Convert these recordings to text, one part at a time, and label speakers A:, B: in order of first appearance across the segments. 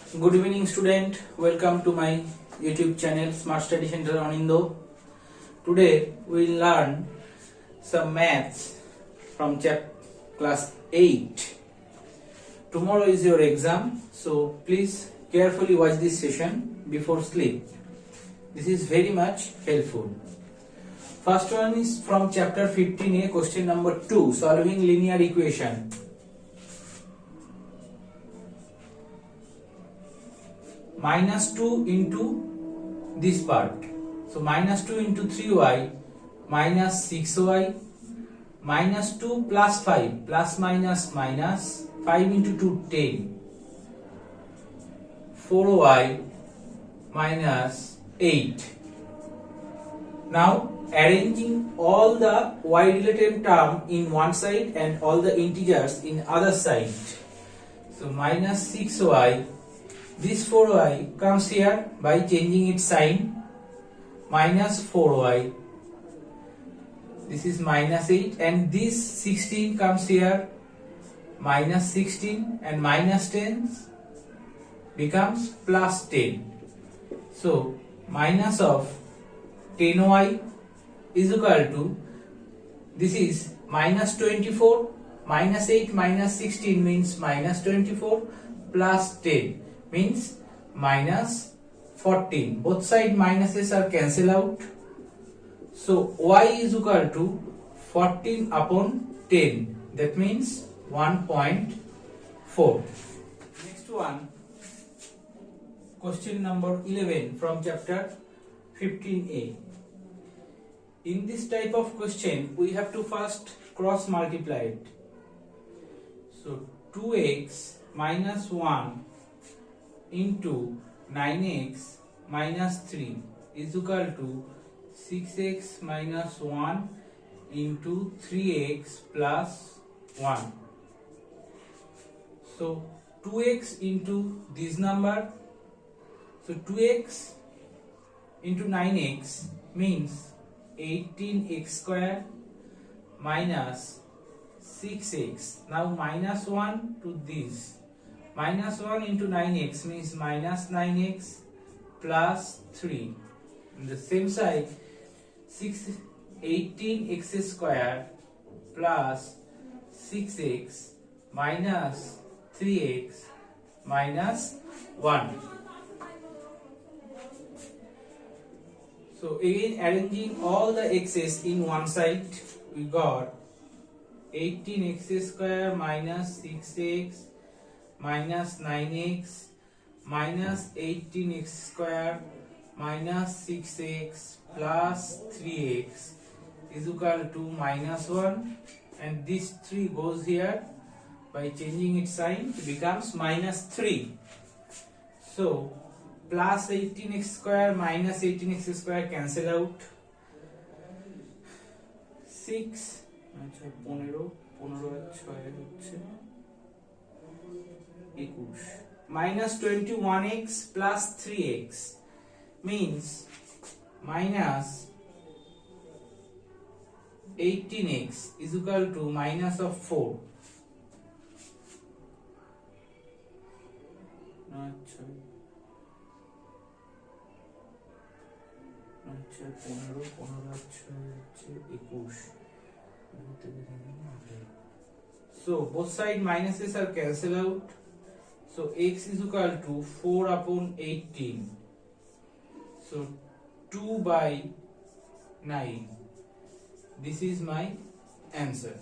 A: Good evening, student. Welcome to my YouTube channel Smart Study Center Anindo. Today we will learn some maths from class 8. Tomorrow is your exam, so please carefully watch this session before sleep. This is very much helpful. First one is from chapter 15A, question number 2, solving linear equation. Minus 2 into this part. So minus 2 into 3y minus 6y minus 2 plus 5 plus minus minus 5 into 2 10 4y minus 8. Now arranging all the y related term in one side and all the integers in other side. So minus 6y, this 4y comes here by changing its sign, minus 4y, this is minus 8, and this 16 comes here, minus 16, and minus 10 becomes plus 10. So minus of 10y is equal to, this is minus 24, minus 8 minus 16 means minus 24 plus 10 means minus 14. Both side minuses are cancelled out. So y is equal to 14 upon 10. That means 1.4. Next one, question number 11 from chapter 15a. In this type of question, we have to first cross multiply it. So 2x minus 1 into 9x minus 3 is equal to 6x minus 1 into 3x plus 1. So 2x into this number, so 2x into 9x means 18x square minus 6x. Now minus 1 to this. Minus 1 into 9x means minus 9x plus 3. On the same side, 18x square plus 6x minus 3x minus 1. So again arranging all the x's in one side, we got 18x square minus 6x minus 9x minus 18x square minus 6x plus 3x is equal to minus 1, and this 3 goes here, by changing its sign it becomes minus 3. So plus 18x square minus 18x square cancel out, 6 15 minus 21x plus 3x means minus 18x is equal to minus of 4. So both side minuses are cancelled out. So x is equal to 4 upon 18. So 2 by 9. This is my answer.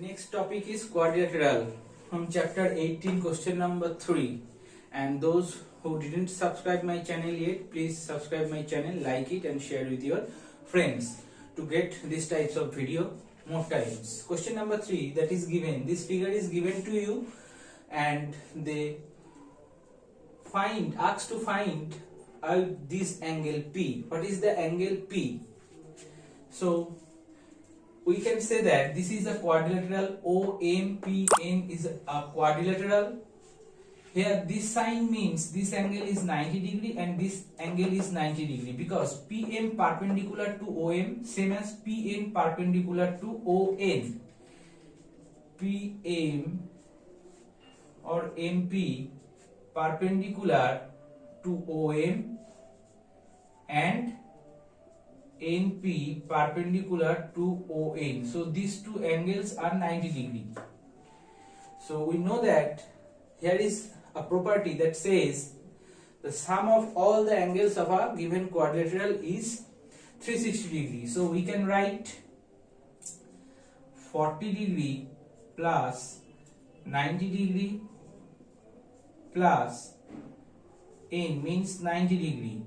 A: Next topic is quadrilateral from chapter 18, question number 3. And those who didn't subscribe my channel yet, please subscribe my channel, like it and share with your friends to get these types of video more times. Question number 3, that is given. This figure is given to you and they ask to find out this angle P. What is the angle P? So we can say that this is a quadrilateral. OMPN is a quadrilateral. Here this sign means this angle is 90 degree and this angle is 90 degree, because PM perpendicular to OM same as PN perpendicular to ON. PM or MP perpendicular to OM and NP perpendicular to ON. So these two angles are 90 degree. So we know that here is a property that says the sum of all the angles of a given quadrilateral is 360 degree. So we can write 40 degree plus 90 degree plus N means 90 degree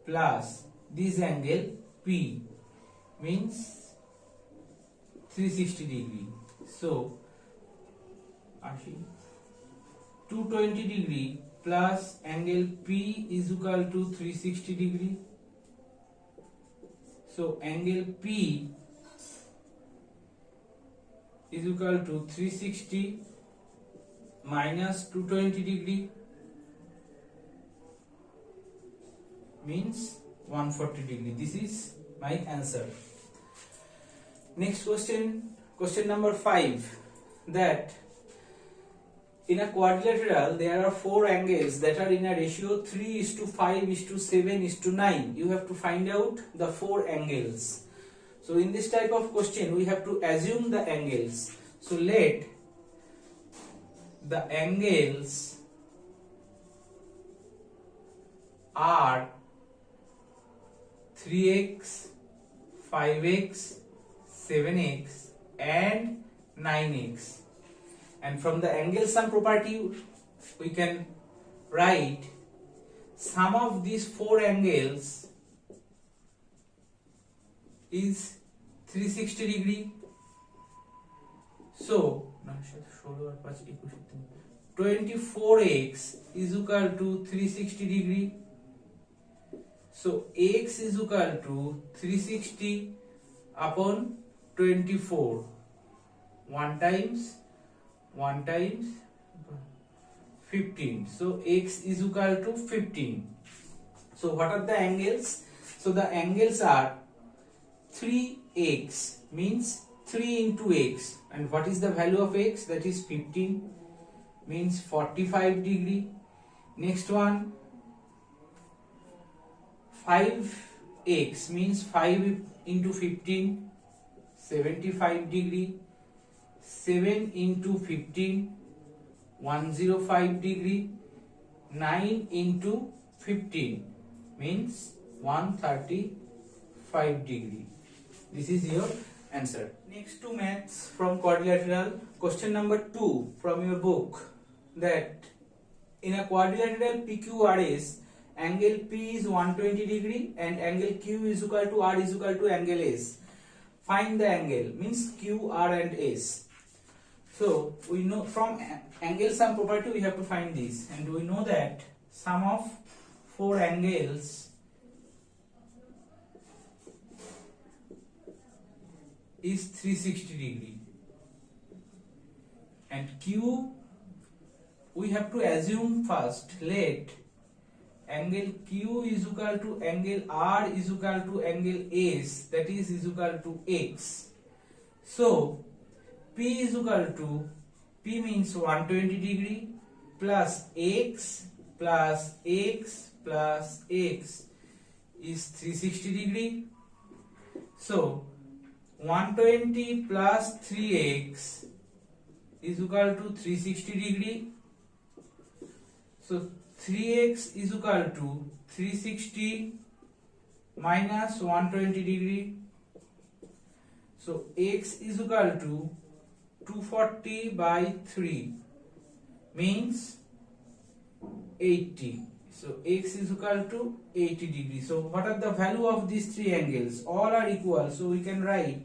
A: plus this angle P means 360 degree. So 220 degree plus angle P is equal to 360 degree. So angle P is equal to 360 minus 220 degree means 140 degree. This is my answer. Next question, question number 5, that in a quadrilateral there are 4 angles that are in a ratio 3:5:7:9. You have to find out the 4 angles. So in this type of question we have to assume the angles. So let the angles are 3x, 5x, 7x and 9x. And from the angle sum property we can write sum of these 4 angles is 360 degree. So 24x is equal to 360 degree. So x is equal to 360 upon 24. 1 times 15. So x is equal to 15. So what are the angles? So the angles are 3x means 3 into x. And what is the value of x? That is 15 means 45 degree. Next one, 5x means 5 into 15, 75 degree. 7 into 15, 105 degree. 9 into 15 means 135 degree. This is your answer. Next to maths from quadrilateral, question number 2 from your book, that in a quadrilateral PQRS, angle P is 120 degree and angle Q is equal to R is equal to angle S. Find the angle, means Q, R and S. So we know from angle sum property we have to find this, and we know that sum of 4 angles is 360 degree, and Q we have to assume first, let angle Q is equal to angle R is equal to angle S, that is equal to X. So P is equal to, P means 120 degree plus X plus X plus X is 360 degree. So 120 plus 3x is equal to 360 degree. So 3x is equal to 360 minus 120 degree. So x is equal to 240 by 3 means 80. So x is equal to 80 degree. So what are the value of these 3 angles? All are equal. So we can write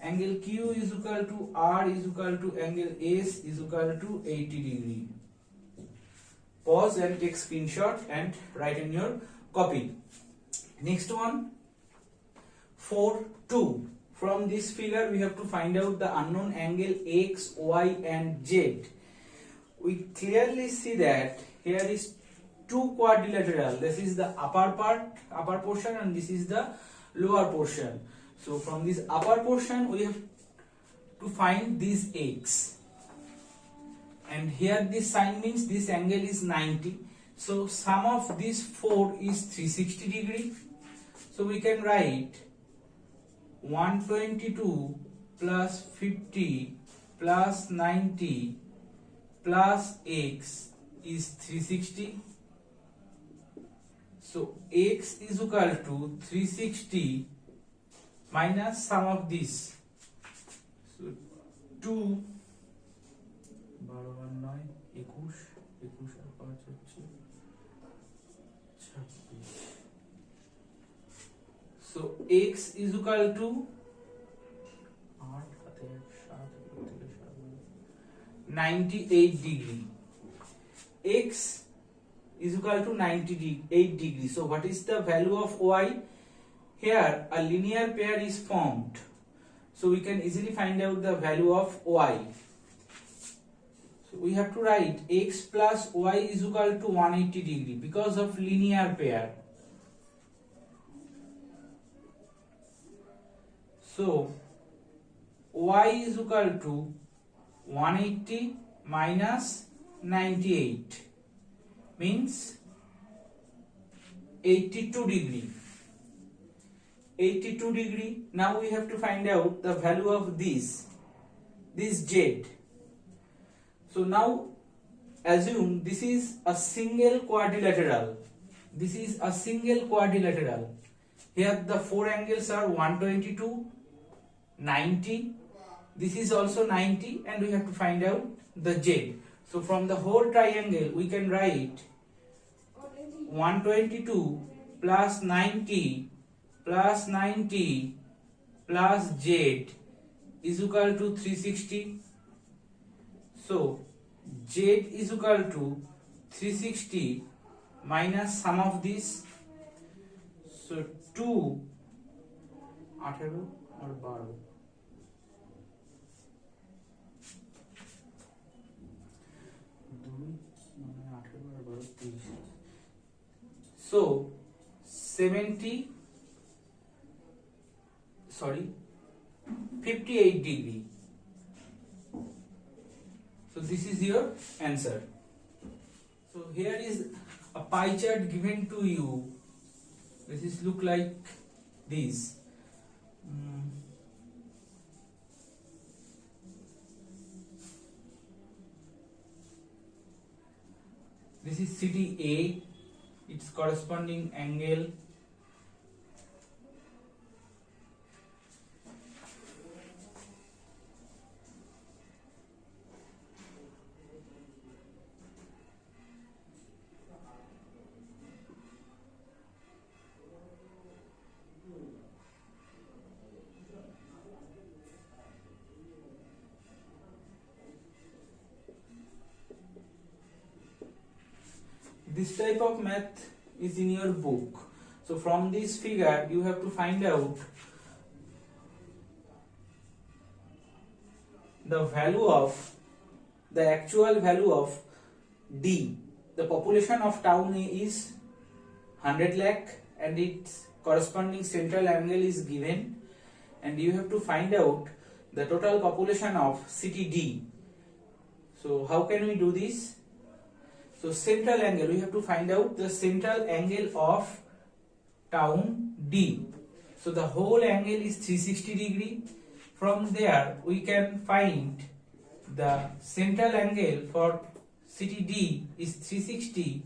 A: angle Q is equal to R is equal to angle S is equal to 80 degree. Pause and take screenshot and write in your copy. Next one, 4:2. From this figure we have to find out the unknown angle X, Y and Z. We clearly see that here is 2 quadrilateral. This is the upper portion, and this is the lower portion. So from this upper portion we have to find this X, and here this sign means this angle is 90. So sum of these four is 360 degree. So we can write 122 plus 50 plus 90 plus x is 360. So x is equal to 360 minus sum of this. So 2 12 আর 9 21 21 আর 5 হচ্ছে 26. So x is equal to 8 হাতে 7 থেকে 98 degree. X is equal to 98 degree. So what is the value of y? Here a linear pair is formed, so we can easily find out the value of y. So we have to write x plus y is equal to 180 degree because of linear pair. So y is equal to 180 minus 98 means 82 degree. 82 degree. Now we have to find out the value of this z. So now assume this is a single quadrilateral. This is a single quadrilateral. Here the four angles are 122, 90. This is also 90, and we have to find out the z. So from the whole triangle we can write 122 plus 90 plus 90 plus z is equal to 360. So z is equal to 360 minus sum of this. So 2 18 और 12 So 58 degree. So this is your answer. So here is a pie chart given to you. This is look like this. This is city A, its corresponding angle. This type of math is in your book. So from this figure you have to find out the value of the actual value of D. The population of town A is 100 lakh and its corresponding central angle is given, and you have to find out the total population of city D. So how can we do this? So central angle, we have to find out the central angle of town D. So the whole angle is 360 degree. From there we can find the central angle for city D is 360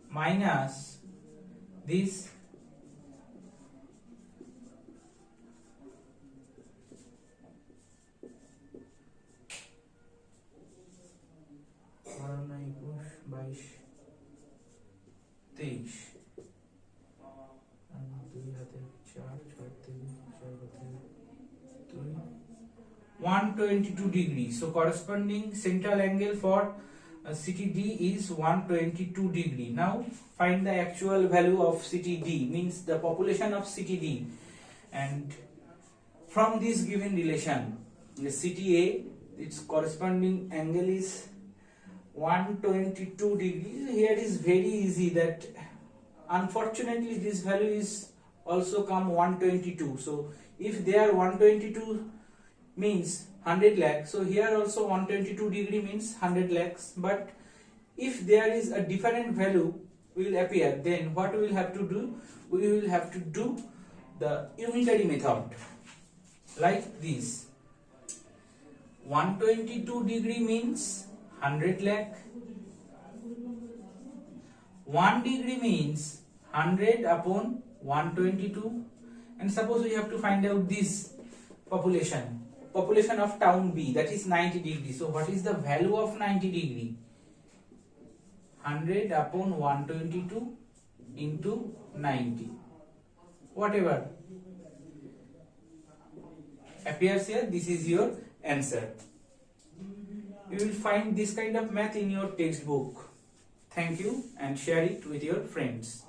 A: minus this বাইশ 23 দুই হাতে 4 6 থেকে 4 হাতে 3 122 degree. So corresponding central angle for city D is 122 degree. Now find the actual value of city D, means the population of city D, and from this given relation the city A, its corresponding angle is 122 degrees. Here is very easy that unfortunately this value is also come 122. So if they are 122 means 100 lakh. So here also 122 degree means 100 lakhs. But if there is a different value will appear, then what we will have to do? We will have to do the unitary method like this. 122 degree means 100 lakh. 1 degree means 100 upon 122. And suppose we have to find out this population of town B, that is 90 degree. So what is the value of 90 degree? 100 upon 122 into 90. Whatever appears here, this is your answer. You will find this kind of math in your textbook. Thank you and share it with your friends.